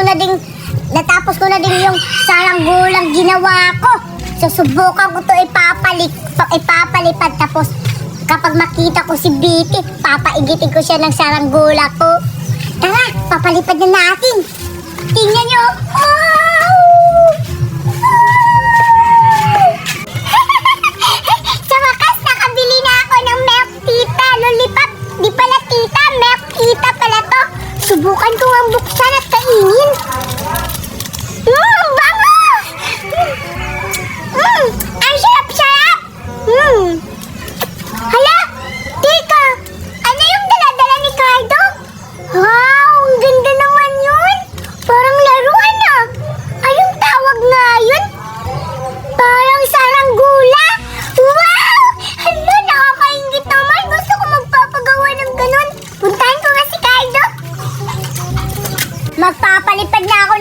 ko na din yung saranggolang ginawa ko. Susubukan ko to ipapalipad. Tapos kapag makita ko si Biti, papaigitin ko siya ng saranggola ko. Tara, papalipad na natin. Tingnan nyo. Sa wakas, nakabili na ako ng Milk Tita Lollipop. Di pala tita, Milk Tita pala to. Subukan ko ang buksan at kainin. Bango! Ang sarap-sarap! Hala, teka, ano yung dala-dala ni Cardo? Wow, ang ganda naman yun. Parang laruan ah. Anong tawag nga yun? Parang saranggula. Wow! Hala, nakakaingit naman. Gusto ko magpapagawa ng ganun. Puntahan ko nga si Cardo. Magpapalipad na ako